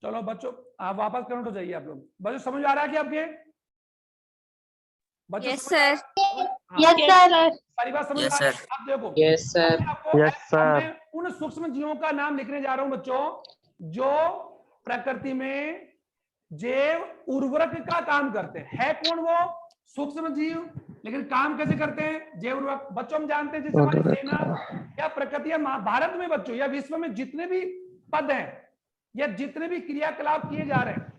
चलो बच्चों आप वापस कनेक्ट हो जाइए। आप लोग बच्चों समझ आ रहा है कि आपके बच्चों यस समझ आ रहा सर। है? हाँ, यस सर। सारी बात समझ यस आ रही सर। है? आप देखो यस सर। अब मैं आपको यस अब सर। मैं उन सूक्ष्म जीवों का नाम लिखने जा रहा हूं बच्चों जो प्रकृति में जैव उर्वरक का काम करते हैं। है कौन वो सूक्ष्म जीव, लेकिन काम कैसे करते हैं? जैव उर्वरक। बच्चों हम जानते हैं जैसे हमारी सेना या प्रकृति या भारत में बच्चों या विश्व में जितने भी पद हैं या जितने भी क्रियाकलाप किए जा रहे हैं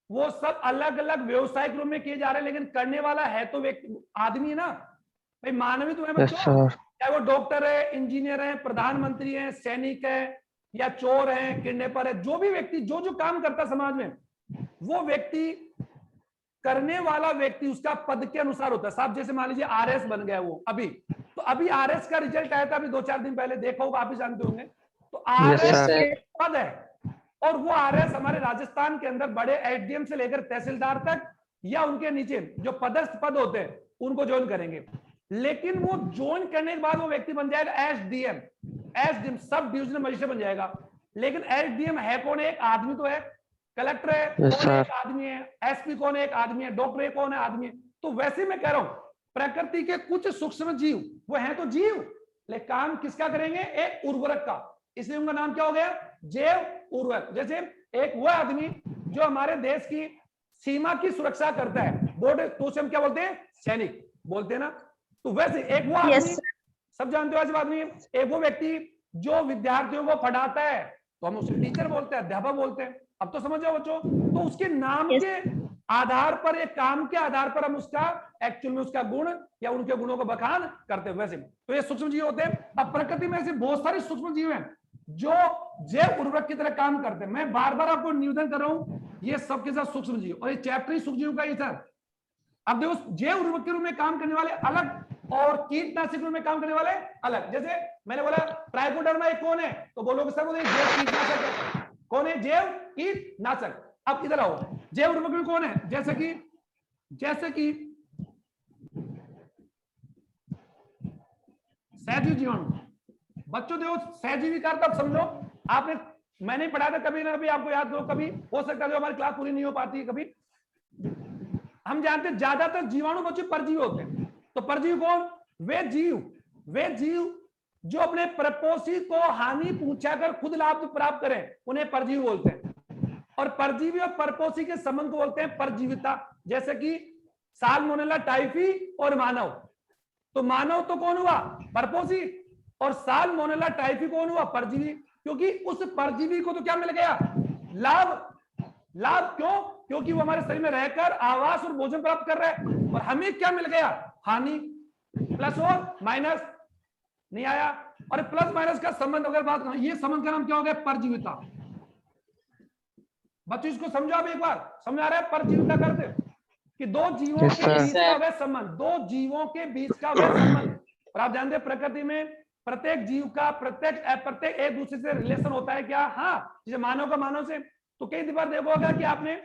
वो सब अलग अलग व्यवसायिक रूप में किए जा रहे हैं, लेकिन करने वाला है तो व्यक्ति आदमी ना भाई, मानवी तो है यस बच्चों। सर। चाहे वो डॉक्टर है, इंजीनियर है, प्रधानमंत्री है, सैनिक है या चोर है, किडनैपर है, जो भी व्यक्ति जो जो काम करता है समाज में वो व्यक्ति करने वाला व्यक्ति उसका पद के अनुसार होता है। साहब जैसे मान लीजिए आरएस बन गया वो अभी, तो अभी आरएस का रिजल्ट आया था अभी 2-4 दिन पहले, देखा होगा, आप ही जानते होंगे। तो आरएस सर। एक पद है और वो आरएस हमारे राजस्थान के अंदर बड़े एसडीएम से लेकर तहसीलदार तक या उनके नीचे जो पदस्थ पद होते हैं उनको ज्वाइन करेंगे। लेकिन वो ज्वाइन करने के बाद वो व्यक्ति बन जाएगा SDM, SDM sub divisional magistrate बन जाएगा। लेकिन एसडीएम है कौन? एक आदमी तो है। कलेक्टर है कौन? एक आदमी है। एसपी कौन? एक आदमी है। डॉक्टर है कौन है? आदमी है। तो वैसे मैं कह रहा हूं प्रकृति के कुछ सूक्ष्म जीव वो हैं तो जीव, लेकिन काम किसका करेंगे? एक उर्वरक का। इसलिए उनका नाम क्या हो गया? जैव उर्वरक। जैसे एक वो आदमी जो हमारे देश की सीमा की सुरक्षा करता है, बॉर्डर, तो उसे हम क्या बोलते हैं? सैनिक बोलते हैं ना। तो वैसे एक वो आदमी, सब जानते हो ऐसे आदमी, एक वो व्यक्ति जो विद्यार्थियों को पढ़ाता है तो हम उसे टीचर बोलते हैं, अध्यापक बोलते हैं। अब तो समझ जाओ बच्चों, तो उसके नाम के आधार पर, एक काम के आधार पर हम उसका एक्चुअल में उसका गुण या उनके गुणों का बखान करते हैं। वैसे तो ये सूक्ष्म जीव होते हैं। अब प्रकृति में ऐसे बहुत सारे सूक्ष्म जीव हैं जो जैव उर्वरक की तरह काम करते हैं। मैं बार बार आपको निवेदन कर रहा हूं, ये सबके साथ सूक्ष्म जीव, और ये चैप्टर ही सूक्ष्म जीव का ही सर। अब देखो जैव उर्वरक के रूप में काम करने वाले अलग और कीटनाशक रूप में काम करने वाले अलग। जैसे मैंने बोला ट्राइकोडर्मा एक कौन है, तो बोलोगे सर वो जैव कीटनाशक है। कौन है? जैव कीटनाशक। अब इधर आओ, जैव उर्वरक में कौन है? जैसे कि सहजीवी जीवाणु। बच्चों देखो सहजीवी का तब समझो, आपने मैंने पढ़ा था कभी ना कभी, आपको याद हो, कभी हो सकता है जो हमारी क्लास पूरी नहीं हो पाती है कभी। हम जानते हैं ज्यादातर जीवाणु बच्चे परजीवी होते हैं। तो परजीवी कौन? वे जीव जो अपने प्रपोषी को हानि पहुंचाकर खुद लाभ प्राप्त करें, उन्हें परजीवी बोलते हैं। और परजीवी और परपोषी के संबंध को बोलते हैं परजीविता। जैसे कि साल्मोनेला टाइफी और मानव। तो मानव तो कौन हुआ? परपोषी, और साल्मोनेला टाइफी कौन हुआ? परजीवी। क्योंकि उस परजीवी को तो क्या मिल गया? लाभ क्यों? क्योंकि वो हमारे शरीर में रहकर आवास और भोजन प्राप्त कर रहा है। और हमें क्या मिल गया? हानि। प्लस और माइनस नहीं आया। और प्लस माइनस का संबंध अगर बात करें, ये संबंध का नाम क्या हो गया? परजीविता। बच्चों इसको समझो आप एक बार, समझ आ रहा है? परजीविता करते कि दो जीवों के बीच का वह संबंध, दो जीवों के बीच का वह संबंध। और आप जानते हैं प्रकृति में प्रत्येक जीव का प्रत्येक एक दूसरे से रिलेशन होता है क्या? हाँ, जैसे मानव का मानव से, तो कई बार देखो होगा कि आपने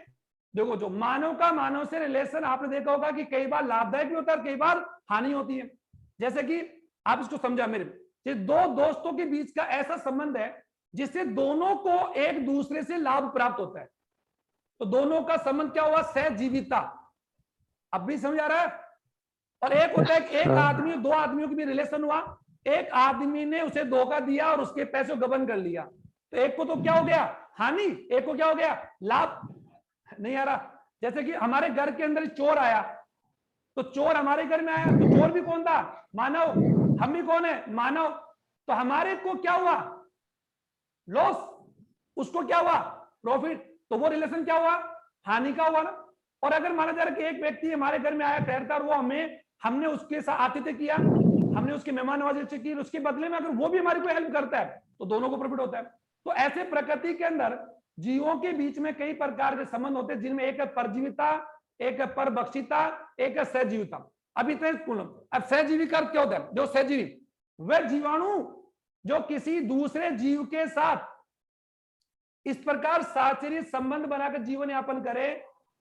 देखो जो मानव का मानव से रिलेशन आपने देखा होगा कि कई बार लाभदायक भी होता है और कई बार हानि होती है। जैसे कि आप इसको समझा मेरे, दो दोस्तों के बीच का ऐसा संबंध है जिससे दोनों को एक दूसरे से लाभ प्राप्त होता है। तो दोनों का संबंध क्या हुआ? सहजीविता। अब भी समझ आ रहा है? और एक होता है कि एक आदमी, दो आदमियों की भी रिलेशन हुआ, एक आदमी ने उसे धोखा दिया और उसके पैसे गबन कर लिया, तो एक को तो क्या हो गया? हानि। एक को क्या हो गया? लाभ। नहीं आ रहा? जैसे कि हमारे घर के अंदर चोर आया, तो चोर हमारे घर में आया, तो चोर भी कौन था? मानव। हम भी कौन है? मानव। तो हमारे को क्या हुआ? लॉस। उसको क्या हुआ? प्रॉफिट। तो वो रिलेशन क्या हुआ? हानि का हुआ ना। और अगर माना जा रहा कि एक व्यक्ति हमारे घर में आया, ठहरता, और वो हमने उसके साथ आतिथ्य किया, हमने उसकी मेहमान नवाजी की, उसके बदले में अगर वो भी हमारी कोई हेल्प करता है तो दोनों को प्रॉफिट होता है। तो ऐसे प्रकृति के अंदर जीवों के बीच में कई प्रकार के संबंध होते हैं, जिनमें एक है परजीविता, एक है परभक्षिता, एक है सहजीविता। अब इतने अब सहजीवी का क्या होता है? जो सहजीवी वह जीवाणु जो किसी दूसरे जीव के साथ इस प्रकार साहचर्य संबंध बनाकर जीवन यापन करे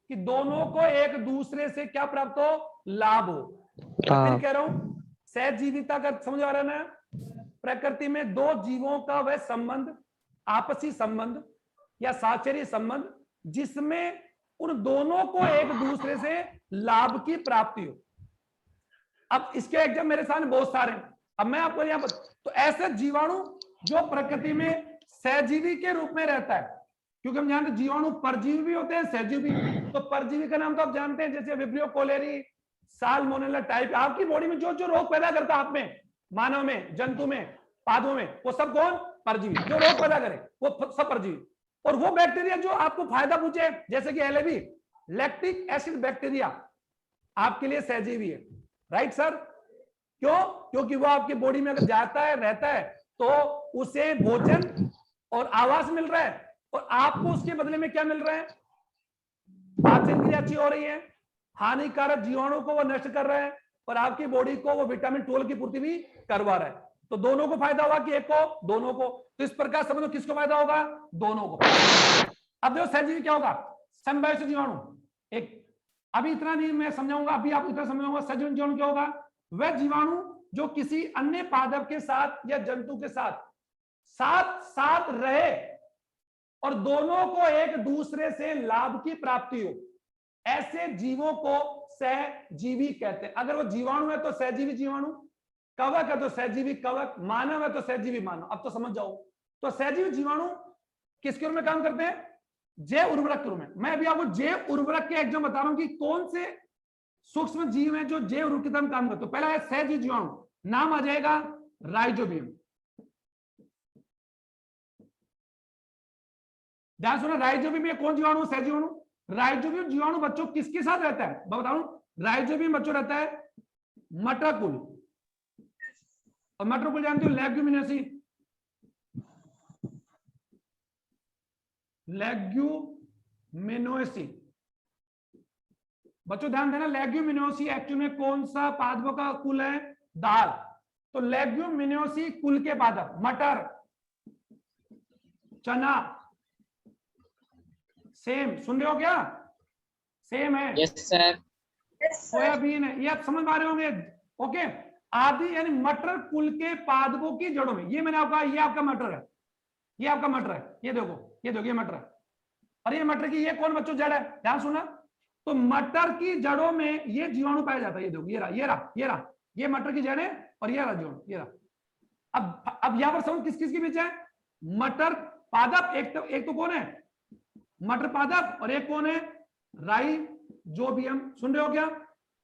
कि दोनों को एक दूसरे से क्या प्राप्त हो? लाभ हो। फिर कह रहा हूं सहजीविता का समझ आ रहा है ना? प्रकृति में दो जीवों का वह संबंध, आपसी संबंध, या साहचर्य संबंध जिसमें उन दोनों को एक दूसरे से लाभ की प्राप्ति हो। अब इसके एग्जाम मेरे सामने बहुत सारे हैं, अब मैं आपको यहाँ पर, तो ऐसे जीवाणु जो प्रकृति में सहजीवी के रूप में रहता है, क्योंकि हम जानते हैं जीवाणु परजीवी भी होते हैं, सहजीवी। तो परजीवी का नाम तो आप जानते हैं, जैसे विब्रियो कोलेरी, साल्मोनेला टाइप। आपकी बॉडी में जो जो रोग पैदा करता है, आप में, मानव में, जंतु में, पादों में, वो सब कौन? परजीवी। जो रोग पैदा करे वो सब परजीवी। और वो बैक्टीरिया जो आपको फायदा पूछे, जैसे कि LAB, लैक्टिक एसिड बैक्टीरिया, आपके लिए सहजीवी है। Right sir? क्यों? क्योंकि वो आपकी बॉडी में अगर जाता है, रहता है, तो उसे भोजन और आवास मिल रहा है, और आपको उसके बदले में क्या मिल रहा है? पाचन क्रिया अच्छी हो रही है, हानिकारक जीवाणु को वो नष्ट कर रहा है, और आपकी बॉडी को वो विटामिन 12 की पूर्ति भी करवा रहा है। तो दोनों को फायदा होगा कि एक को? दोनों को। तो इस प्रकार समझो किसको फायदा होगा? दोनों को। अब देखो सहजीवी क्या होगा? समवायु जीवाणु एक, अभी इतना नहीं मैं समझाऊंगा, अभी आप इतना समझाऊंगा। सहजीवी जीवाणु क्या होगा? वह जीवाणु जो किसी अन्य पादप के साथ या जंतु के साथ साथ साथ रहे और दोनों को एक दूसरे से लाभ की प्राप्ति हो, ऐसे जीवों को सहजीवी कहते हैं। अगर वो जीवाणु है तो सहजीवी जीवाणु, कवक है तो सहजीवी कवक, मानव है तो सहजीवी मानव। अब तो समझ जाओ। तो सहजीवी जीवाणु किसके रूप में काम करते हैं? जैव उर्वरक के रूप में। मैं अभी आपको जैव उर्वरक के एग्जाम बता रहा हूं कि कौन से सूक्ष्म जीव हैं जो जैव उर्वरक के तरह काम करते हैं। पहला है सहजीवी जीवाणु, नाम आ जाएगा राइजोबियम। ध्यान सुना, राइजोबियम में कौन जीवाणु? सहजीवाणु। राइजोबियम जीवाणु बच्चों किसके साथ रहता है? बताऊं, राइजोबियम बच्चों रहता है मटर कुल, और मटर कुल जानते हो? Leguminosae, leguminosae. बच्चों ध्यान देना, लेग्यूमिनोसी एक्चुअल में कौन सा पादपों का कुल है? दाल। तो लेग्यूमिनोसी कुल के पादप, मटर, चना, सेम, सुन रहे हो क्या? सेम है। Yes sir. सोयाबीन है, ये आप समझ पा रहे होंगे। ओके, आदि यानी मटर कुल के पादपों की जड़ों में, ये मैंने आपका, ये आपका मटर है, ये आपका मटर है, ये देखो, ये देखो, ये मटर है, और ये मटर की ये कौन बच्चों जड़ है? ध्यान सुना। तो मटर की जड़ों में ये जीवाणु पाया जाता है। ये देखो, ये रहा, ये रहा, ये रहा, ये मटर की जड़ है, और ये रहा जीवाणु, ये रहा। अब यहां पर समझ किस किस के बीच है? मटर पादप, एक तो कौन है? मटर पादप, और एक कौन है? राइजोबियम। सुन रहे हो क्या?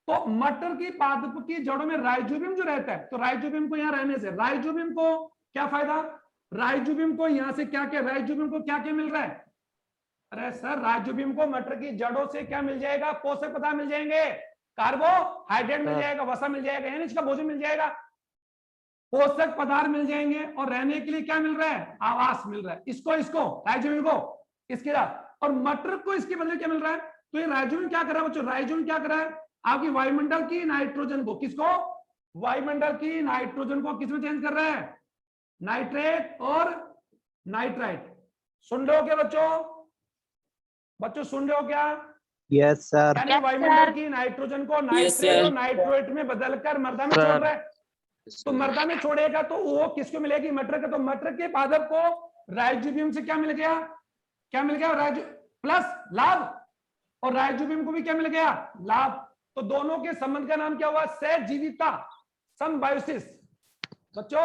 तो मटर की पादप की जड़ों में राइजोबियम जो रहता है, तो राइजोबियम को यहां रहने से राइजोबियम को क्या फायदा? राइजोबियम को यहां से क्या क्या, राइजोबियम को क्या क्या मिल रहा है? अरे सर, राइजोबियम को मटर की जड़ों से क्या मिल जाएगा? पोषक पदार्थ मिल जाएंगे, कार्बोहाइड्रेट मिल जाएगा, वसा मिल जाएगा, यानी इसका भोजन मिल जाएगा, पोषक पदार्थ मिल जाएंगे, और रहने के लिए क्या मिल रहा है? आवास मिल रहा है। इसको राइजोबियम को इसके साथ, और मटर को इसके बदले क्या मिल रहा है? तो ये राइजोबियम क्या कर रहा है बच्चों? राइजोबियम क्या कर रहा है? आपकी वायुमंडल की नाइट्रोजन को, किसको? वायुमंडल की नाइट्रोजन को किसमें चेंज कर रहा है? नाइट्रेट और नाइट्राइट। सुन रहे हो क्या बच्चों? बच्चों सुन रहे हो क्या? Yes sir. यानी वायुमंडल की नाइट्रोजन को नाइट्रेट और नाइट्रोएट में बदलकर मृदा में छोड़ रहा है। तो मृदा में छोड़ेगा तो वो किसको मिलेगी? मटर का। तो मटर के पादप को राइजोबियम से क्या मिल गया? क्या मिल गया? राइजो प्लस लाभ, और राइजोबियम को भी क्या मिल गया? लाभ। तो दोनों के संबंध का नाम क्या हुआ? सहजीविता, सिम्बायोसिस। बच्चों,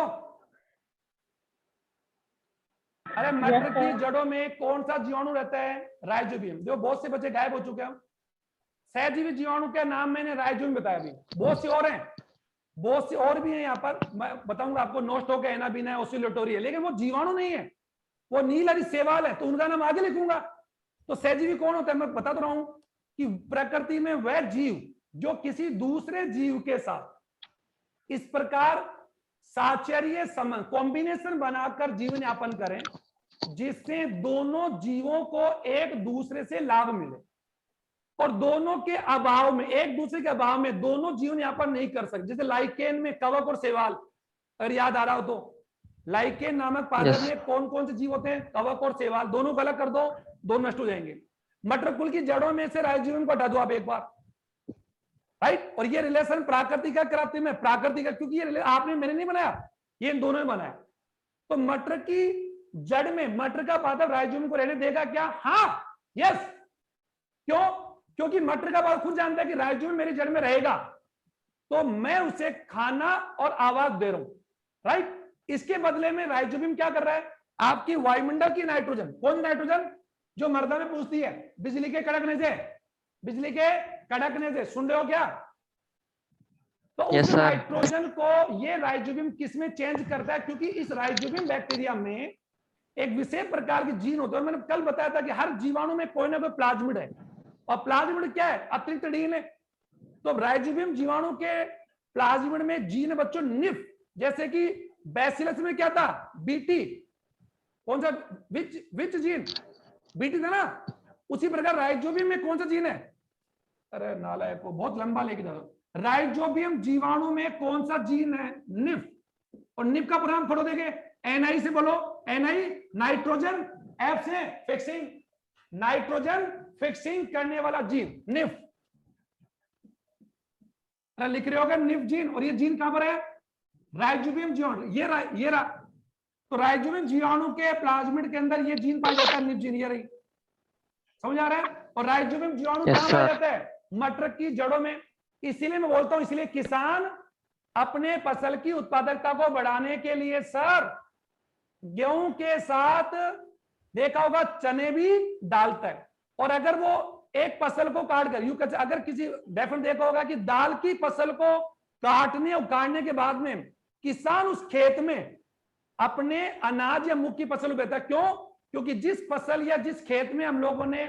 अरे मटर की जड़ों में कौन सा जीवाणु रहता है? राइजोबियम। जो बहुत से बच्चे गायब हो चुके हैं। सहजीवी जीवाणु का नाम मैंने राइजोबियम बताया। अभी बहुत से और हैं, बहुत से और भी हैं यहाँ पर, मैं बताऊंगा आपको। नोस्टोक है, एनाबिन है, ओसिलेटोरी है, लेकिन वो जीवाणु नहीं है, वो नील सेवाल है, तो उनका नाम आगे लिखूंगा। तो सहजीवी कौन होता है? मैं बता तो रहा हूं कि प्रकृति में वह जीव जो किसी दूसरे जीव के साथ इस प्रकार साहचर्य संबंध, कॉम्बिनेशन बनाकर जीवन यापन करें, जिससे दोनों जीवों को एक दूसरे से लाभ मिले, और दोनों के अभाव में, एक दूसरे के अभाव में दोनों जीवन यापन नहीं कर सकते। जैसे लाइकेन में कवक और शैवाल, अगर याद आ रहा हो तो, लाइकेन नामक पादप में कौन कौन से जीव होते हैं? कवक और शैवाल। दोनों को अलग कर दो, दोनों नष्ट हो जाएंगे। मटर कुल की जड़ों में से राइजोबियम को हटा दो आप एक बार, राइट। और ये रिलेशन प्राकृतिक का कराते में, प्राकृतिक का, क्योंकि ये आपने, मैंने नहीं बनाया, ये इन दोनों ने बनाया। तो मटर की जड़ में मटर का पादप राइजोबियम को रहने देगा क्या? हाँ, यस। क्यों? क्योंकि मटर का पादप खुद जानता है कि राइजोबियम मेरी जड़ में रहेगा, तो मैं उसे खाना और आवास दे रहा हूं, राइट। इसके बदले में राइजोबियम क्या कर रहा है? आपकी वायुमंडल की नाइट्रोजन, कौन नाइट्रोजन? जो मर्दा में पूछती है बिजली के कड़कने से, बिजली के कड़कने से, सुन रहे हो क्या? तो उस नाइट्रोजन को ये राइजोबियम किसमें चेंज करता है? क्योंकि इस राइजोबियम बैक्टीरिया में एक विशेष प्रकार की जीन होता है। मैंने कल बताया था कि हर जीवाणु में कोई ना कोई प्लाज्मिड है, और प्लाज्मिड क्या है? अतिरिक्त डीएनए। तो राइजोबियम जीवाणु के प्लाज्मिड में जीन है बच्चों निफ, जैसे कि बैसिलस में क्या था? बीटी। कौन सा? विच जीन? बीटी था ना। उसी प्रकार राइजोबियम में कौन सा जीन है? अरे नालायक को बहुत लंबा लेके जा रहा हूं। राइजोबियम जीवाणु में कौन सा जीन है? निफ। और निफ का प्रोग्राम पढ़ो, देखे एनआई से बोलो, एनआई नाइट्रोजन, एफ से फिक्सिंग, नाइट्रोजन फिक्सिंग करने वाला जीन निफ। लिख रहे होगा निफ जीन। और ये जीन कहां पर है? राइजोबियम जीवाणु। ये रहा। तो राइजोबियम जीवाणु के प्लाज्मिड के अंदर ये जीन पाया जाता है, निफ जीन। ये रही, समझ आ रहा है? और राइजोबियम जीवाणु कहां पाया जाता है? मटर की जड़ों में। इसीलिए मैं बोलता हूं, इसलिए किसान अपने फसल की उत्पादकता को बढ़ाने के लिए सर गेहूं के साथ देखा होगा चने भी डालता है। और अगर वो एक फसल को काट कर अगर किसी डेफिनेट देखा होगा कि दाल की फसल को काटने उगाड़ने के बाद में किसान उस खेत में अपने अनाज या मूंग की फसल उगाता है। क्यों? क्योंकि जिस फसल या जिस खेत में हम लोगों ने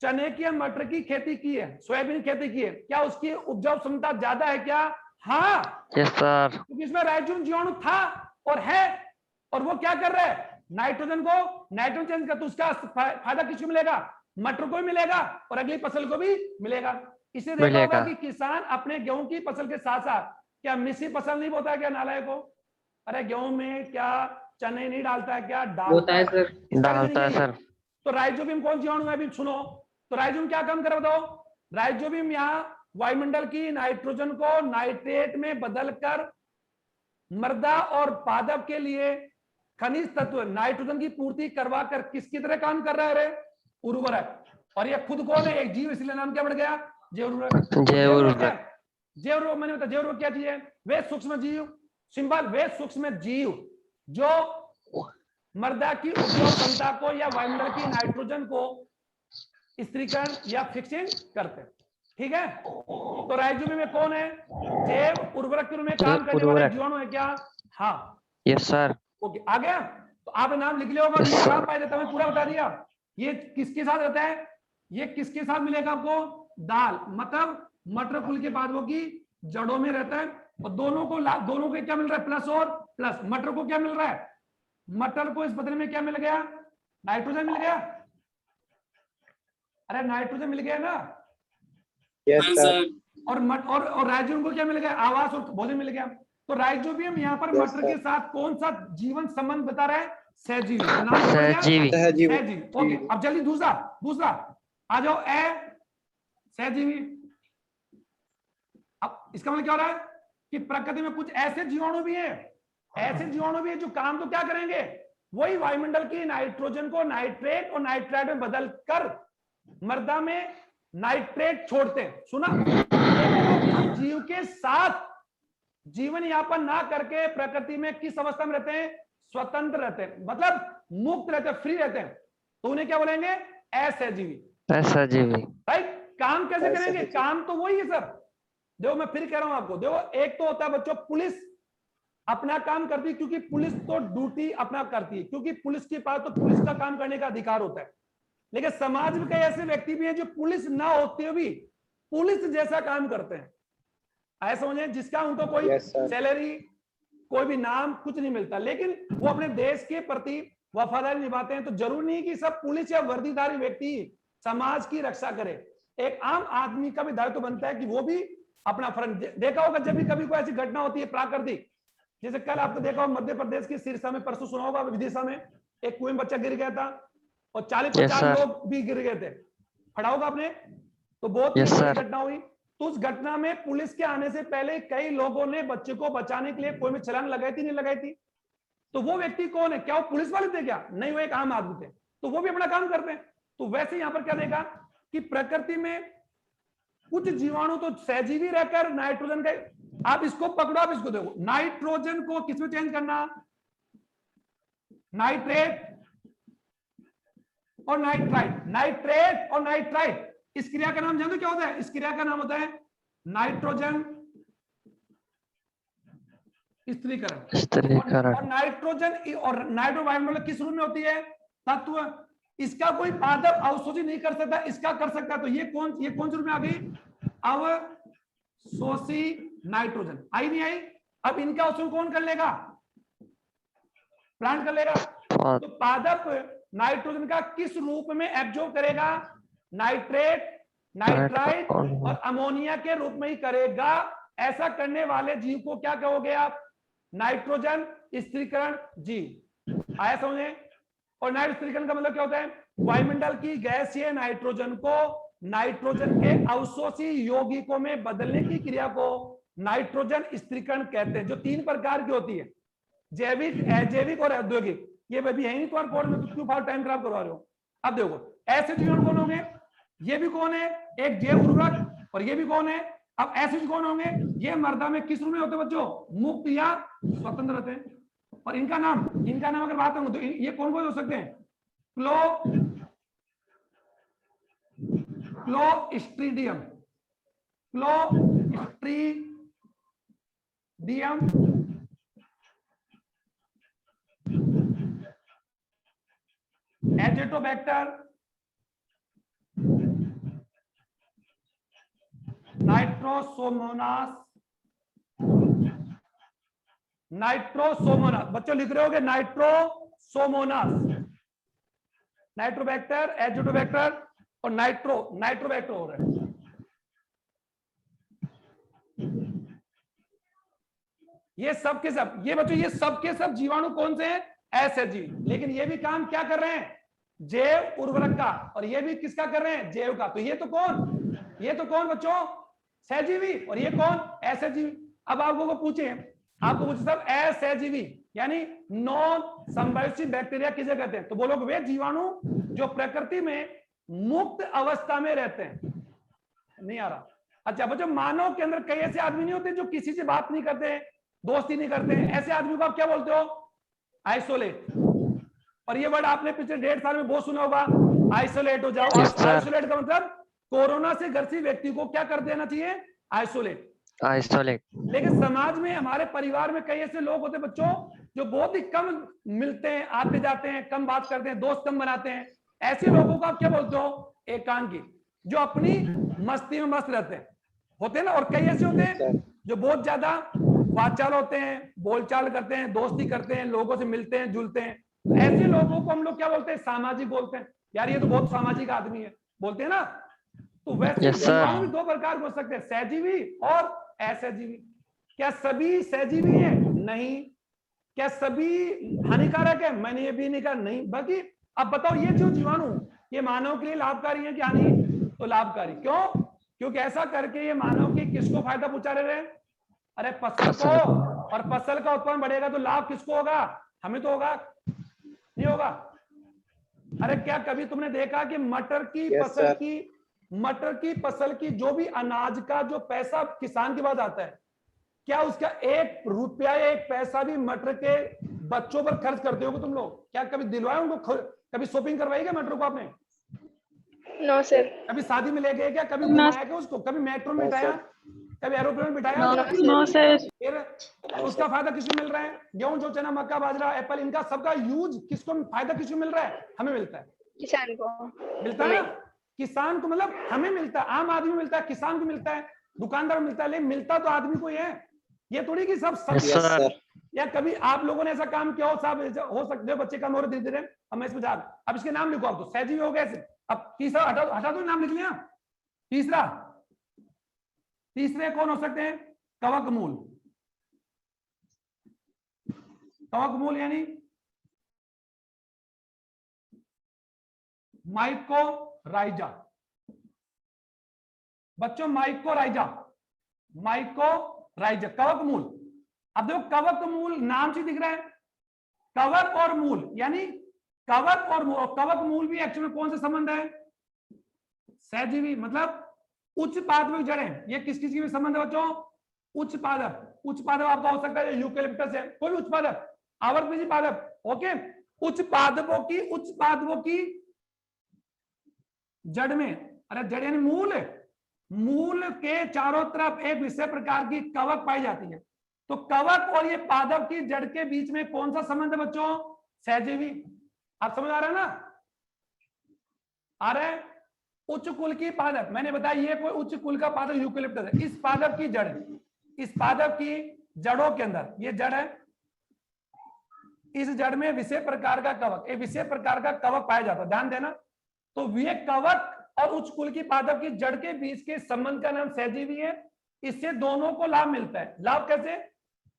चने की या मटर की खेती की है, सोयाबीन की खेती की है, क्या उसकी उपजाऊ क्षमता ज्यादा है क्या? हाँ, यस सर। क्योंकि इसमें राइजोबियम जीवाणु था और है, और वो क्या कर रहा है? नाइट्रोजन चेंज कर। तो उसका फायदा किसको मिलेगा? मटर को भी मिलेगा और अगली फसल को भी मिलेगा। इसलिए देखा होगा कि किसान अपने गेहूं की फसल के साथ साथ क्या मिश्रित फसल नहीं बोता है क्या? नालायक को, अरे गेहूं में क्या चने नहीं डालता है क्या? डालता है सर, डालता है सर। तो राइजोबियम कौन जीवाणु है? अभी सुनो, तो राइजोबियम क्या काम कर बताओ? राइजोबियम यहाँ वायुमंडल की नाइट्रोजन को नाइट्रेट में बदलकर मृदा और पादप के लिए खनिज तत्व नाइट्रोजन की पूर्ति करवा कर किसकी तरह काम कर रहा है? रे उर्वरक। और ये खुद कौन है? एक जीव, इसलिए नाम क्या बढ़ गया? जैव उर्वरक। जैव उर्वरक मैंने बताया, जैव उर्वरक क्या चीज है? वे सूक्ष्म जीव, सिंबल, वे सूक्ष्म जीव जो मृदा की उपजाऊ क्षमता को या वायुमंडल की नाइट्रोजन को स्थिरीकरण या फिक्सिंग करते हैं। ठीक है? तो राइजोबियम में कौन है? जैव उर्वरक के रूप में काम करने वाले जीवाणु है क्या? हाँ, यस सर। ओके, आ गया? तो आपने नाम लिख लिया होगा। ये कहां पाया जाता है? मैं पूरा बता दिया। ये किसके साथ रहता है? ये किसके साथ मिलेगा आपको? दाल, मतलब मटर कुल के पादपों की जड़ों में रहता है। और दोनों को क्या मिल रहा है? प्लस और प्लस। मटर को क्या मिल रहा है? मटर को इस बदले में क्या मिल गया? नाइट्रोजन मिल गया। अरे नाइट्रोजन मिल गया ना? Yes sir. और राइजोबियम को क्या मिल गया? आवास और भोजन मिल गया। तो राइजोबियम यहाँ पर मटर के साथ कौन सा जीवन संबंध बता रहा है? सहजीवी। सहजीवी। ओके, अब जल्दी दूसरा आ जाओ। सहजीवी। अब इसका मतलब क्या हो रहा है कि प्रकृति में कुछ ऐसे जीवाणु भी हैं जो काम तो क्या करेंगे? वही वायुमंडल की नाइट्रोजन को नाइट्रेट और नाइट्राइट में बदलकर मृदा में नाइट्रेट छोड़ते हैं। सुना? जीव के साथ जीवन यापन ना करके प्रकृति में किस अवस्था में रहते हैं? स्वतंत्र रहते हैं, मतलब मुक्त रहते हैं, फ्री रहते हैं। तो उन्हें क्या बोलेंगे? असहजीवी। राइट? काम कैसे करेंगे? काम तो वही है सर। देखो मैं फिर कह रहा हूं आपको, देखो एक तो होता है बच्चों पुलिस अपना काम करती है, क्योंकि पुलिस तो ड्यूटी अपना करती है, क्योंकि पुलिस के पास तो पुलिस का काम करने का अधिकार होता है। लेकिन समाज में कई ऐसे व्यक्ति भी हैं जो पुलिस ना होते हुए भी पुलिस जैसा काम करते हैं। ऐसा समझे, जिसका उनको कोई सैलरी, कोई भी नाम, कुछ नहीं मिलता, लेकिन वो अपने देश के प्रति वफादारी निभाते हैं। तो जरूरी नहीं कि सब पुलिस या वर्दीधारी व्यक्ति समाज की रक्षा करे। एक आम आदमी का भी दायित्व बनता है कि वो भी अपना फर्ज। देखा होगा जब भी कभी कोई ऐसी घटना होती है प्राकृतिक, जैसे कल आपने देखा होगा मध्य प्रदेश की सिरसा में, परसों सुना होगा विदिशा में एक कुएं में बच्चा गिर गया था और 40-50 लोग भी गिर गए थे, पढ़ा होगा आपने? तो बहुत घटना हुई। तो उस घटना में पुलिस के आने से पहले कई लोगों ने बच्चे को बचाने के लिए कुएं में छलांग लगाई थी, नहीं लगाई थी? तो वो व्यक्ति कौन है? क्या वो पुलिस वाले थे क्या? नहीं, वो एक आम आदमी थे, तो वो भी अपना काम करते हैं। तो वैसे यहां पर क्या देखा कि प्रकृति में कुछ जीवाणु तो सहजीवी रहकर नाइट्रोजन का, आप इसको पकड़ो, आप इसको देखो, नाइट्रोजन को किसमें चेंज करना? नाइट्रेट और नाइट्राइट, नाइट्रेट और नाइट्राइट। इस क्रिया का नाम जानते क्या होता है? इस क्रिया का नाम होता है नाइट्रोजन स्थिरीकरण। और नाइट्रोजन और नाइट्रोजन मतलब किस रूप में होती है? तत्व। इसका कोई पादप अवशोषित नहीं कर सकता, इसका कर सकता। तो ये कौन सी रूप में आ गई? अवशोषी नाइट्रोजन। आई नहीं आई? अब इनका अवशोषण कौन कर लेगा? प्लांट कर लेगा। तो पादप नाइट्रोजन का किस रूप में एब्जॉर्ब करेगा? नाइट्रेट, नाइट्राइट और अमोनिया के रूप में ही करेगा। ऐसा करने वाले जीव को क्या कहोगे आप? नाइट्रोजन स्थिरीकरण जीव। आया समझे? और नाइट्रोजन स्थिरीकरण का मतलब क्या होता है? वायुमंडल की गैसीय नाइट्रोजन को नाइट्रोजन के अवशोषी यौगिकों में बदलने की क्रिया को नाइट्रोजन स्थिरीकरण कहते हैं, जो 3 प्रकार की होती है, जैविक, अजैविक और औद्योगिक। ये भी है नहीं तुम्हारे कोड में, तो क्यों फालतू टाइम खराब करवा रहे हो? अब देखो, ऐसे जीवाणु कौन होंगे? ये भी कौन है? एक जैव उर्वरक। और ये भी कौन है? अब ऐसे कौन होंगे? ये मर्दा में किस रूप में होते हैं बच्चों? मुक्त या स्वतंत्र रहते हैं। और इनका नाम अगर बात करूं तो ये कौन कौन हो सकते हैं? Clostridium, Azotobacter, Nitrosomonas. बच्चों लिख रहे होगे नाइट्रोसोमोनास, नाइट्रोबैक्टर, एजेटोबैक्टर और नाइट्रोबैक्टर हो रहा है। ये सब के सब, ये बच्चों ये सब के सब जीवाणु कौन से हैं? असहजीवी। लेकिन ये भी काम क्या कर रहे हैं? जैव उर्वरक का। और ये भी किसका कर रहे हैं? जैव का। तो ये तो कौन बच्चों? सहजीवी। और ये कौन? असहजीवी। अब आपको पूछे सब असहजीवी यानी नॉन संवहनशील बैक्टीरिया किसे कहते हैं? तो बोलोगे वे जीवाणु जो प्रकृति में मुक्त अवस्था में रहते हैं। नहीं आ रहा? अच्छा बच्चों, मानव के अंदर कई ऐसे आदमी नहीं होते जो किसी से बात नहीं करते, दोस्ती नहीं करते हैं। ऐसे आदमी को आप क्या बोलते हो? आइसोलेट। और ये वर्ड आपने पिछले 1.5 साल में बहुत सुना होगा, आइसोलेट हो जाओ। आइसोलेट का मतलब कोरोना से ग्रसित व्यक्ति को क्या कर देना चाहिए? आइसोलेट। लेकिन समाज में, हमारे परिवार में कई ऐसे लोग होते हैं बच्चों जो बहुत ही कम मिलते हैं, आते जाते हैं, कम बात करते हैं, दोस्त कम बनाते हैं। ऐसे लोगों को आप क्या बोलते हो? एकांकी, जो अपनी मस्ती में मस्त रहते हैं, होते हैं ना। और कई ऐसे होते हैं जो बहुत ज्यादा वाचाल होते हैं, बोलचाल करते हैं, दोस्ती करते हैं, लोगों से मिलते हैं, जुलते हैं। ऐसे लोगों को हम लोग क्या बोलते हैं? सामाजिक बोलते हैं। यार ये तो बहुत सामाजिक आदमी है, बोलते हैं ना। तो वैसे जीवाणु भी 2 प्रकार हो सकते हैं, सहजीवी और असहजीवी। क्या सभी सहजीवी हैं? नहीं। क्या सभी हानिकारक है? मैंने ये भी नहीं कहा नहीं। बाकी अब बताओ, ये जो जीवाणु ये मानव के लिए लाभकारी है कि हानि? तो लाभकारी। क्यों? क्योंकि ऐसा करके ये मानव की किसको फायदा पहुंचा रहे हैं? अरे फसल को। और फसल का उत्पादन बढ़ेगा तो लाभ किसको होगा? हमें तो होगा, नहीं होगा? अरे क्या कभी तुमने देखा कि मटर की फसल की जो भी अनाज का जो पैसा किसान के पास आता है, क्या उसका 1 रुपया या 1 पैसा भी मटर के बच्चों पर खर्च करते हो तुम लोग? क्या कभी दिलवाए उनको? कभी शॉपिंग करवाई क्या मटर को आपने? No sir. कभी शादी में ले गए क्या? कभी घुमाया क्या उसको? कभी मेट्रो में बिठाया? कभी एरोप्लेन में बिठाया? No sir. फिर उसका फायदा किसको मिल रहा है? गेहूं, जो चना, मक्का, बाजरा, एप्पल, इनका सबका यूज किसको, फायदा किसको मिल रहा है? हमें मिलता है। किसान को मिलता है ना? किसान को, मतलब हमें मिलता है, आम आदमी मिलता है, किसान को मिलता है, दुकानदार मिलता है। लेकिन मिलता तो आदमी को ही है। ये थोड़ी कि सब या कभी आप लोगों ने ऐसा काम किया हो साहब? हो सकते हो बच्चे कम हो रहे धीरे धीरे। अब मैं इसमें जा, अब इसके नाम लिखो आप। तो सहजीवी हो गए। अब तीसरा हटा दो, नाम लिख लिया। तीसरे कौन हो सकते हैं? कवकमूल। कवकमूल यानी माइकोराइजा। बच्चों माइकोराइजा, कवकमूल। अब देखो कवकमूल नाम से दिख रहा है, कवक और मूल, यानी कवक और मूल, कवक मूल भी एक्चुअल में कौन सा संबंध है? सहजीवी, मतलब उच्च पादप जड़ें। ये किस किस की भी संबंध है बच्चों? उच्च पादप। उच्च पादप आपका हो सकता है यूकेलिप्टस है, कोई उच्च पादप, आवर्तबीजी पादप। ओके, उच्च पादपों की जड़ में, अरे जड़ यानी मूल, मूल के चारों तरफ एक विशेष प्रकार की कवक पाई जाती है। तो कवक और ये पादप की जड़ के बीच में कौन सा संबंध है बच्चों? सहजीवी। आप समझ आ रहा है ना? आ रहा है? उच्च कुल की पादप, मैंने बताया ये कोई उच्च कुल का पादप यूकेलिप्टस है। इस पादप की जड़, इस पादप की जड़ों के अंदर, ये जड़ है, इस जड़ में विशेष प्रकार का कवक, एक विशेष प्रकार का कवक पाया जाता है, ध्यान देना। तो वे कवक और उच्च कुल की पादप की जड़ के बीच के संबंध का नाम सहजीवी है। इससे दोनों को लाभ मिलता है। लाभ कैसे?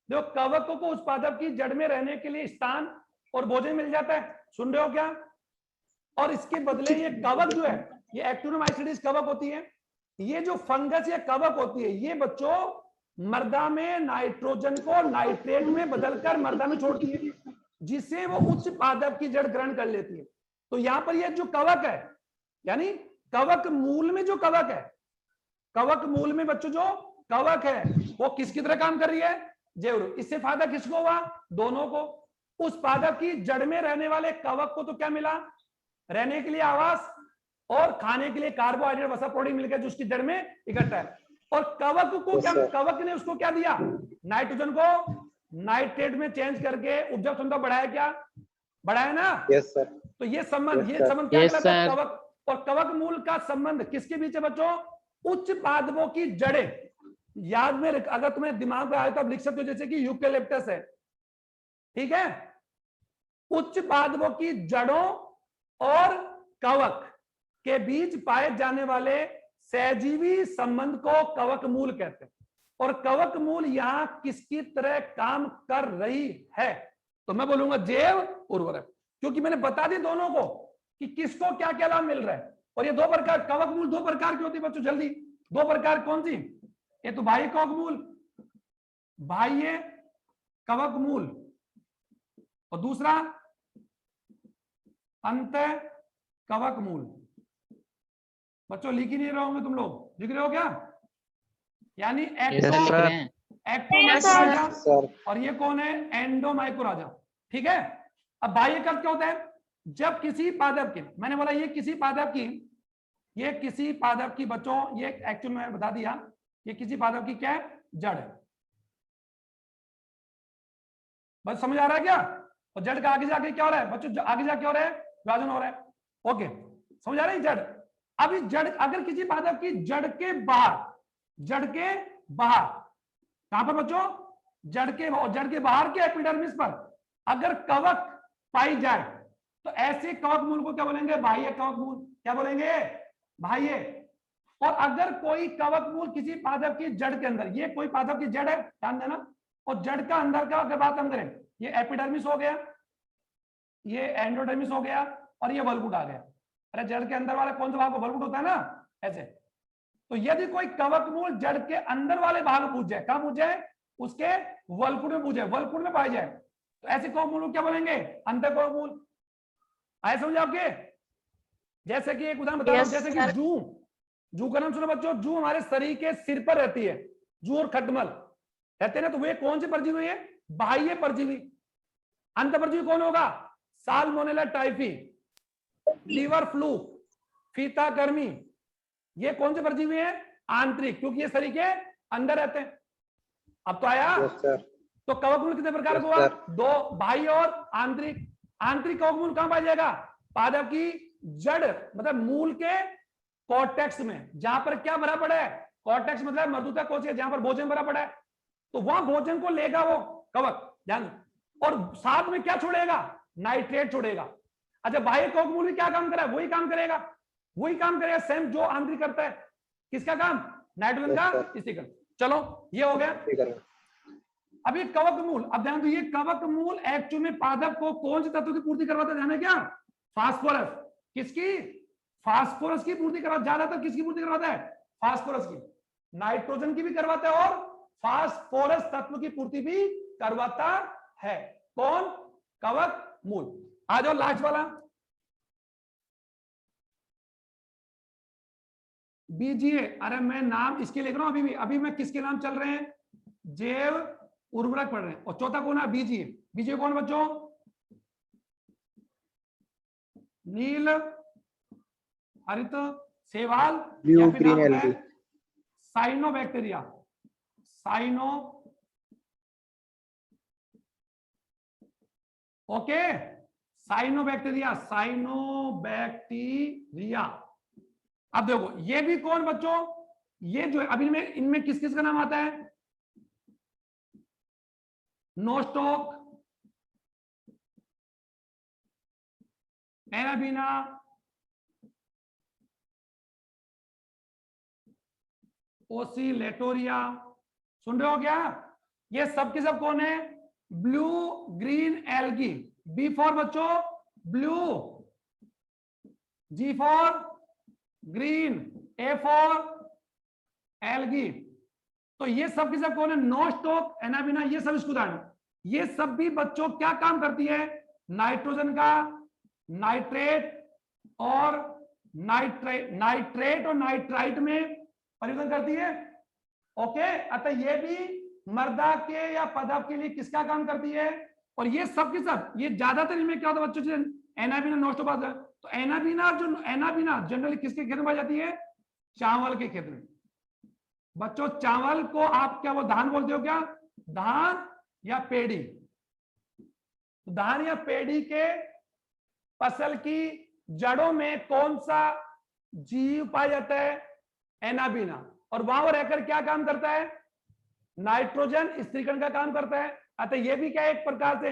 देखो, कवक को उस पादप की जड़ में रहने के लिए स्थान और भोजन मिल जाता है, सुन रहे हो क्या? और इसके बदले ये कवक जो है, ये एक्टिनोमाइसीट्स कवक होती है। ये जो फंगस या कवक होती है, ये बच्चों मृदा में नाइट्रोजन को नाइट्रेट में बदलकर मृदा में छोड़ती है, जिससे वो उच्च पादप की जड़ ग्रहण कर लेती है। तो यहां पर ये जो कवक है, यानी कवक मूल में जो कवक है, कवक मूल में बच्चों जो कवक है, वो किसकी तरह काम कर रही है? जैव। इससे फायदा किसको हुआ? दोनों को। उस पादप की जड़ में रहने वाले कवक को तो क्या मिला? रहने के लिए आवास और खाने के लिए कार्बोहाइड्रेट, वसा, प्रोटीन मिलकर जो उसकी जड़ में इकट्ठा है। और कवक को क्या, कवक ने उसको क्या दिया? नाइट्रोजन को नाइट्रेट में चेंज करके उपजाऊ क्षमता बढ़ाया, क्या बढ़ाया ना? Yes sir. तो ये संबंध, Yes, ये संबंध क्या Yes, कहलाता है? sir. कवक और कवक मूल का संबंध किसके बीच है बच्चों? उच्च पादपों की जड़ें। याद में अगर तुम्हें दिमाग में आए तो आप लिख सकते हो, जैसे कि यूकेलिप्टस है, ठीक है? उच्च पादपों की जड़ों और कवक के बीच पाए जाने वाले सहजीवी संबंध को कवक मूल कहते हैं। और कवक मूल यहां किसकी तरह काम कर रही है? तो मैं बोलूंगा जैव उर्वरक, क्योंकि मैंने बता दी दोनों को कि किसको क्या क्या लाभ मिल रहा है। और ये दो प्रकार, कवक मूल दो प्रकार की होती है बच्चों, जल्दी दो प्रकार कौन सी? ये तो बाह्य कवक मूल, बाह्य कवक मूल, और दूसरा अंत कवक मूल। बच्चों लिख ही नहीं रहे होंगे तुम लोग, लिख रहे हो क्या? यानी एक्टोमाइकोराजा और ये कौन है? एंडोमाइकोराजा, ठीक है? अब बाह्य कवक क्या होता है? जब किसी पादप की, मैंने बोला ये किसी पादप की, ये किसी पादप की बच्चों, ये एक्चुअल में बता दिया, ये किसी पादप की क्या है? जड़ है। बस समझ आ रहा है क्या? और जड़ का आगे जाके क्या हो रहा है बच्चों? आगे जाके हो रहा है विभाजन हो रहा है। ओके, समझ आ रही है? जड़, अब इस जड़, अगर किसी पादप की जड़ के बाहर, जड़ के बाहर, कहां पर बच्चों? जड़ के बाहर के एपिडर्मिस पर अगर कवक पाई जाए तो ऐसे कवक मूल को क्या बोलेंगे? बाह्य कवक मूल। क्या बोलेंगे? बाह्य। और अगर कोई कवक मूल किसी पादप की जड़ के अंदर, ये कोई पादप की जड़ है, ध्यान देना, और जड़ का अंदर का अगर बात हम करें, ये एपिडर्मिस हो गया, ये एंडोडर्मिस हो गया, और ये वल्कुट आ गया। अरे जड़ के अंदर वाले कौन सा भाग वल्कुट होता है ना, ऐसे। तो यदि कोई कवक मूल जड़ के अंदर वाले भाग पूछ जाए, कहां पूछ जाए? उसके वल्कुट में पूछे, वल्कुट में पाए जाए, तो ऐसे कवक मूल को क्या बोलेंगे? अंत कवक मूल। आए समझ आपके? जैसे कि एक उदाहरण बता रहा हूं, जैसे कि जू का नाम सुना बच्चों? जू हमारे शरीर के सिर पर रहती है, जू और खटमल रहते हैं ना, तो वे कौन से परजीवी है? बाह्य परजीवी। अंत परजीवी कौन होगा? साल्मोनेला टाइफी, लीवर फ्लू, फीता कर्मी, ये कौन से परजीवी हैं? आंतरिक, क्योंकि ये शरीर के अंदर रहते हैं। अब तो आया? तो कवक मूल कितने प्रकार का हुआ? दो, बाह्य और आंतरिक। आंतरिक कवक मूल कहां पाया जाएगा? पादप की जड़, मतलब मूल के कॉर्टेक्स में, जहां पर क्या भरा पड़ा है? कॉर्टेक्स मतलब मृदुता कोशिका, जहां पर भोजन भरा पड़ा है, तो वहां भोजन को लेगा वो कवक, ध्यान। और साथ में क्या छोड़ेगा? नाइट्रेट छोड़ेगा। अच्छा, बाह्य कवक मूल भी क्या काम करा है? वही काम करेगा, वही काम करेगा सेम जो आंतरिक करता है। किसका काम? नाइट्रोजन का, इसी का। चलो ये हो गया। अब ये कवक मूल, अब ध्यान दो, ये कवक मूल एक्चुअल में पादप को कौन से तत्व की पूर्ति करवाता है? ध्यान है क्या? फास्फोरस। किसकी? फास्फोरस की पूर्ति करवाता, ज्यादातर किसकी पूर्ति करवाता है? फास्फोरस की। नाइट्रोजन की भी करवाता है और फास्फोरस तत्व की पूर्ति भी करवाता है। कौन? कवक मूल। आ जाओ लास्ट वाला, बीजीए। अरे मैं नाम इसके लिख रहा हूं, अभी मैं किसके नाम चल रहे हैं, जैव उर्वरक पढ़ रहे हैं। और चौथा कौन है, बीजीए। बीजीए कौन बच्चों, नील हरित शैवाल, blue green algae, cyanobacteria. Cyano, okay, cyanobacteria, cyanobacteria. अब देखो ये भी कौन बच्चों, ये जो अभी में इनमें किस किस का नाम आता है, नोस्टॉक, एराबीना, ओसिलेटोरिया। सुन रहे हो क्या, ये सब के सब कौन है, blue green algae. B for बच्चों blue, G for green, A for algae. तो ये सब के सब कौन है, नोस्टॉक, एनाबिना, ये सब इसको उदाहरण। ये सब भी बच्चों क्या काम करती है, नाइट्रोजन का नाइट्रेट और नाइट्रेट और नाइट्राइट में परिवर्तन करती है। ओके, अतः ये भी मृदा के या पदार्थ के लिए किसका काम करती है। और ये सब के सब, ये ज्यादातर इनमें क्या होता है बच्चों, एनाबिना नोस्टोपाज। तो एनाबिना जो एनाबिना जनरली किसके खेत में पाई जाती है, चावल के खेत में। बच्चों चावल को आप क्या वो धान बोलते हो क्या, धान या पेड़ी, धान या पेड़ी के फसल की जड़ों में कौन सा जीव पाया जाता है, एनाबिना। और वहां वो रहकर क्या काम करता है, नाइट्रोजन स्थिरीकरण का काम करता है। अतः ये भी क्या एक प्रकार से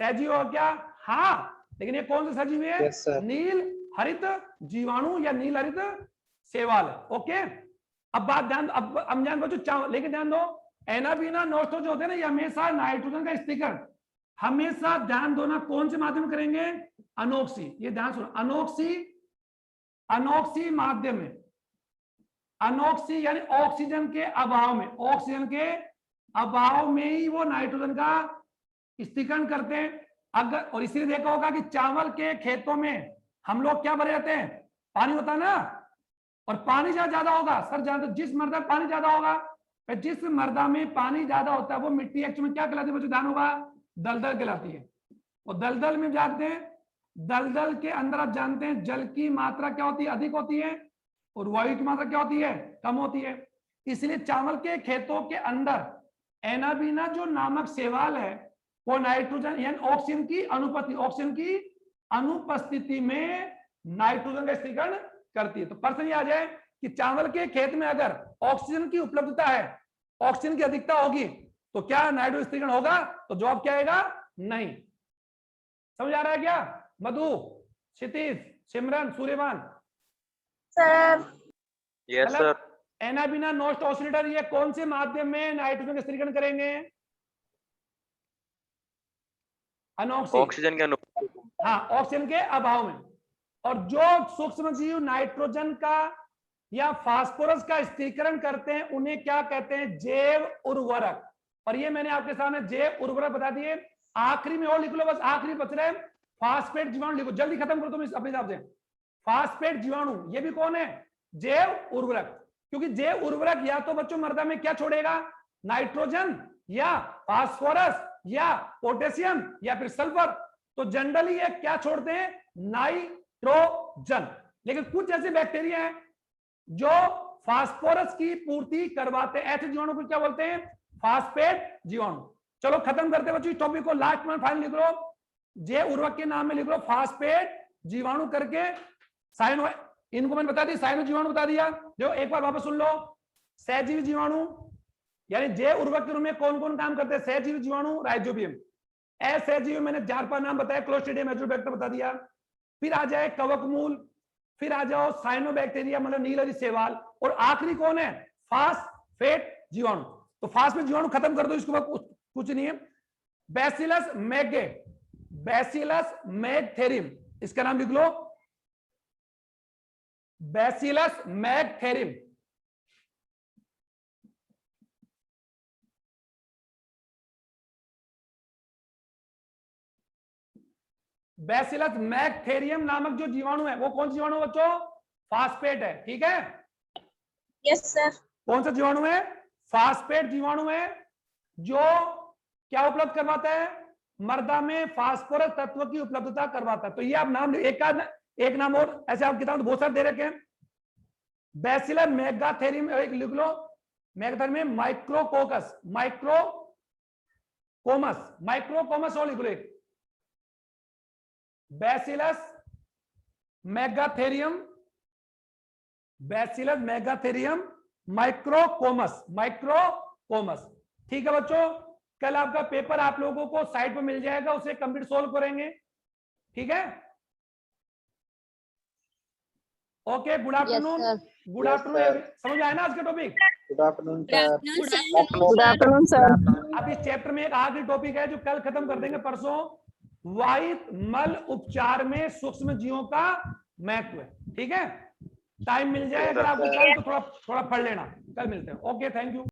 सजीव हो क्या, हाँ, लेकिन ये कौन सा सजीव है, Yes, sir. नील हरित जीवाणु या नील हरित शैवाल। ओके, अब बात ध्यान, अब हम जान बच्चों चावल, लेकिन ध्यान दो एनाबिना नोस्टो जो होते हैं ना, ये हमेशा नाइट्रोजन का स्थिरीकरण हमेशा ध्यान दो ना कौन से माध्यम करेंगे, अनोक्सी। ये ध्यान सुनो, अनोक्सी, अनोक्सी माध्यम में, अनोक्सी यानी ऑक्सीजन के अभाव में, ऑक्सीजन के अभाव में ही वो नाइट्रोजन का स्थिरीकरण करते हैं। अगर, और इसीलिए देखा होगा कि चावल के खेतों में हम लोग क्या भरे जाते हैं, पानी होता है ना, और पानी ज्यादा होगा सर, जानते जिस मृदा में पानी ज्यादा होगा, जिस मृदा में पानी ज्यादा होता है वो मिट्टी एक्चुअली क्या कहलाती है बच्चों, ध्यान होगा, दलदल कहलाती है। और दलदल में जानते हैं, दलदल के अंदर आप जानते हैं जल की मात्रा क्या होती है, अधिक होती है, और वायु की मात्रा क्या होती है, कम होती है। इसलिए चावल के खेतों के अंदर एनाबिना जो नामक शैवाल है वो नाइट्रोजन यानी ऑक्सीजन की अनुपस्थिति, ऑक्सीजन की अनुपस्थिति में नाइट्रोजन का स्थिरीकरण करती है। तो प्रश्न ये आ जाए कि चावल के खेत में अगर ऑक्सीजन की उपलब्धता है, ऑक्सीजन की अधिकता होगी, तो क्या नाइट्रोजन स्थिरीकरण होगा, तो जवाब क्या आएगा, नहीं। समझ आ रहा है क्या, Madhu, Kshitij, Simran, Suryaman, sir yes sir. Anabaena nostoc oscillatoria ये कौन से माध्यम में नाइट्रोजन का स्थिरीकरण करेंगे, अनोक्सी, ऑक्सीजन के अनुपात, हाँ, ऑक्सीजन के अभाव में। और जो सूक्ष्म जीव नाइट्रोजन का या फास्फोरस का स्थिरीकरण करते हैं उन्हें क्या कहते हैं, जैव उर्वरक। और ये मैंने आपके सामने जैव उर्वरक बता दिए। आखिरी में और लिख लो, बस आखिरी बच रहे फास्फेट जीवाणु, लिखो जल्दी खत्म करो तुम अपने हिसाब से। फास्फेट जीवाणु ये भी कौन है, जैव उर्वरक। क्योंकि जैव उर्वरक या तो बच्चों मृदा में क्या छोड़ेगा, नाइट्रोजन या फास्फोरस या पोटेशियम या फिर सल्फर। तो जनरली ये क्या छोड़ते हैं, नाइट्रोजन। लेकिन कुछ ऐसे बैक्टीरिया हैं जो फास्फोरस की पूर्ति करवाते हैं, ऐसे जीवाणु को क्या बोलते हैं, फास्फेट जीवाणु। चलो खत्म करते बच्चों इस टॉपिक को, लास्ट में फाइनल लिख लो, जैव उर्वरक के नाम में लिख लो फास्फेट जीवाणु करके। साइनो, इनको मैंने बता दी, साइनो जीवाणु बता दिया। जो एक बार वापस सुन लो, सहजीवी जीवाणु यानी जैव उर्वरक के रूप में कौन कौन काम करते हैं, सहजीवी जीवाणु राइजोबियम, असहजीवी मैंने 4-5 नाम बताया, क्लोस्ट्रीडियम, एजोबैक्टर बता दिया। फिर आ जाए कवक मूल, फिर आ जाओ साइनोबैक्टीरिया मतलब नील हरित शैवाल, और आखिरी कौन है, फास्फेट जीवाणु। तो फास्फेट जीवाणु खत्म कर दो, इसके बाद कुछ नहीं है। बैसिलस मैगे, बैसिलस मैगथेरिम, इसका नाम लिख लो, बैसिलस मैगथेरिम। बैसिलस मैकथेरियम नामक जो जीवाणु है वो कौन सा जीवाणु बच्चों? फास्फेट है, ठीक है। Yes sir. कौन सा जीवाणु है? फास्फेट जीवाणु है, जो क्या उपलब्ध करवाता है? मृदा में फास्फोरस तत्व की उपलब्धता करवाता है। तो ये आप नाम एक नाम और ऐसे आप किताब बहुत सारे दे रखे हैं। बैसिलस मेगाथेरियम एक लिख लो, मेगाथेरियम माइक्रोकोकस, माइक्रोकोमस और लिख लो एक, बैसिलस मेगाथेरियम माइक्रोकोमस। ठीक है बच्चों, कल आपका पेपर आप लोगों को साइट पर मिल जाएगा, उसे कंप्लीट सोल्व करेंगे, ठीक है। Okay, good afternoon. Good afternoon, समझ आया ना आज का topic? Good afternoon sir. Good afternoon sir. अब इस चैप्टर में एक आखिरी टॉपिक है जो कल खत्म कर देंगे, परसों। वाहित मल उपचार में सूक्ष्म जीवों का महत्व, ठीक है। टाइम मिल जाए अगर आपको कल तो थोड़ा पढ़ लेना, कल मिलते हैं। Okay, thank you.